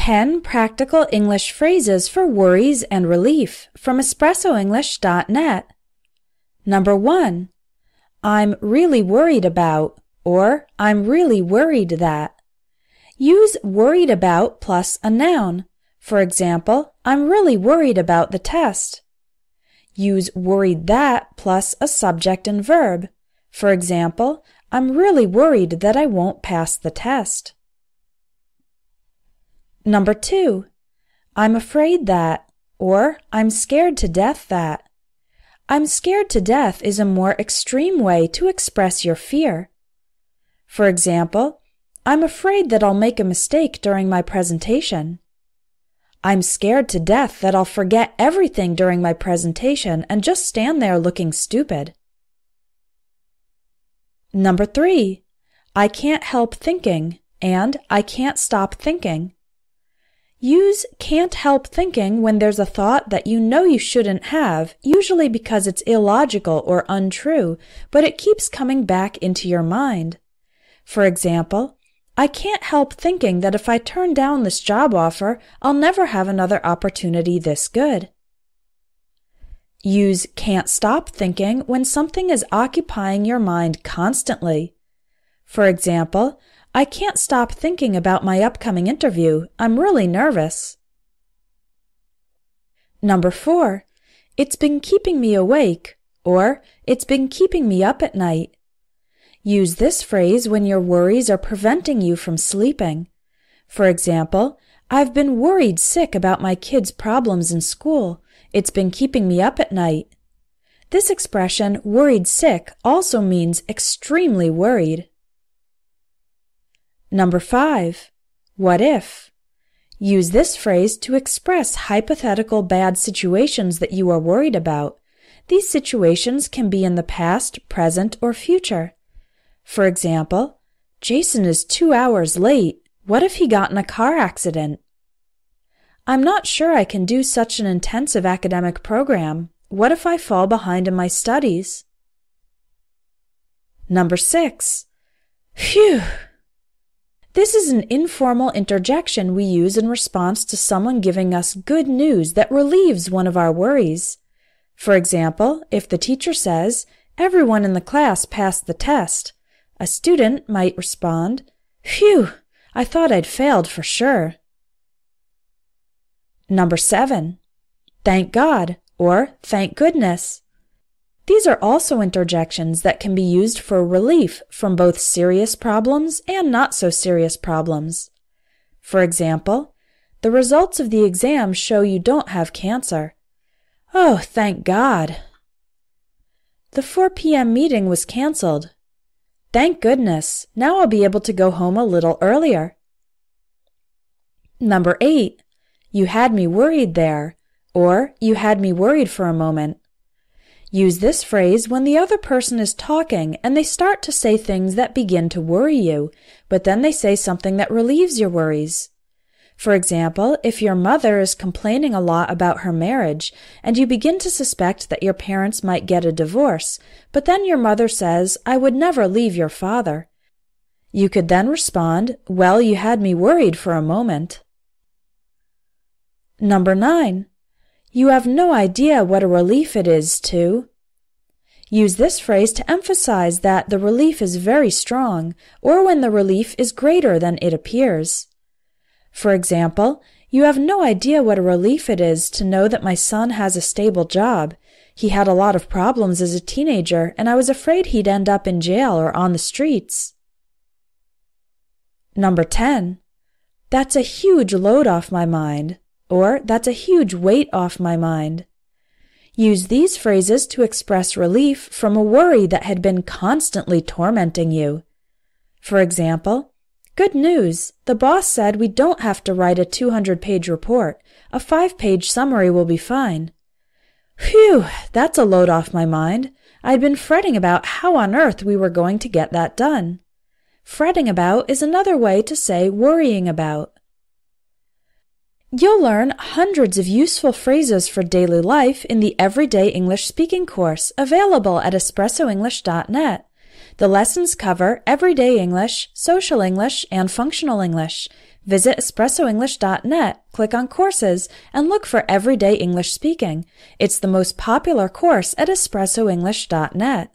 10 practical English phrases for worries and relief from espressoenglish.net. Number 1. I'm really worried about, or I'm really worried that. Use worried about plus a noun. For example, I'm really worried about the test. Use worried that plus a subject and verb. For example, I'm really worried that I won't pass the test. Number 2. I'm afraid that, or I'm scared to death that. I'm scared to death is a more extreme way to express your fear. For example, I'm afraid that I'll make a mistake during my presentation. I'm scared to death that I'll forget everything during my presentation and just stand there looking stupid. Number 3. I can't help thinking and I can't stop thinking. Use can't help thinking when there's a thought that you know you shouldn't have, usually because it's illogical or untrue, but it keeps coming back into your mind. For example, I can't help thinking that if I turn down this job offer, I'll never have another opportunity this good. Use can't stop thinking when something is occupying your mind constantly. For example, I can't stop thinking about my upcoming interview. I'm really nervous. Number 4. It's been keeping me awake, or it's been keeping me up at night. Use this phrase when your worries are preventing you from sleeping. For example, I've been worried sick about my kids' problems in school. It's been keeping me up at night. This expression, worried sick, also means extremely worried. Number 5. What if? Use this phrase to express hypothetical bad situations that you are worried about. These situations can be in the past, present, or future. For example, Jason is 2 hours late. What if he got in a car accident? I'm not sure I can do such an intensive academic program. What if I fall behind in my studies? Number 6. Phew! This is an informal interjection we use in response to someone giving us good news that relieves one of our worries. For example, if the teacher says, "Everyone in the class passed the test," a student might respond, "Phew, I thought I'd failed for sure." Number 7. Thank God, or thank goodness. These are also interjections that can be used for relief from both serious problems and not so serious problems. For example, the results of the exam show you don't have cancer. Oh, thank God. The 4 p.m. meeting was canceled. Thank goodness, now I'll be able to go home a little earlier. Number 8. You had me worried there, or you had me worried for a moment. Use this phrase when the other person is talking and they start to say things that begin to worry you, but then they say something that relieves your worries. For example, if your mother is complaining a lot about her marriage and you begin to suspect that your parents might get a divorce, but then your mother says, "I would never leave your father," you could then respond, "Well, you had me worried for a moment." Number 9. You have no idea what a relief it is to. Use this phrase to emphasize that the relief is very strong, or when the relief is greater than it appears. For example, you have no idea what a relief it is to know that my son has a stable job. He had a lot of problems as a teenager, and I was afraid he'd end up in jail or on the streets. Number 10. That's a huge load off my mind. Or, that's a huge weight off my mind. Use these phrases to express relief from a worry that had been constantly tormenting you. For example, good news, the boss said we don't have to write a 200-page report. A 5-page summary will be fine. Phew, that's a load off my mind. I'd been fretting about how on earth we were going to get that done. Fretting about is another way to say worrying about. You'll learn hundreds of useful phrases for daily life in the Everyday English Speaking course available at espressoenglish.net. The lessons cover everyday English, social English, and functional English. Visit espressoenglish.net, click on Courses, and look for Everyday English Speaking. It's the most popular course at espressoenglish.net.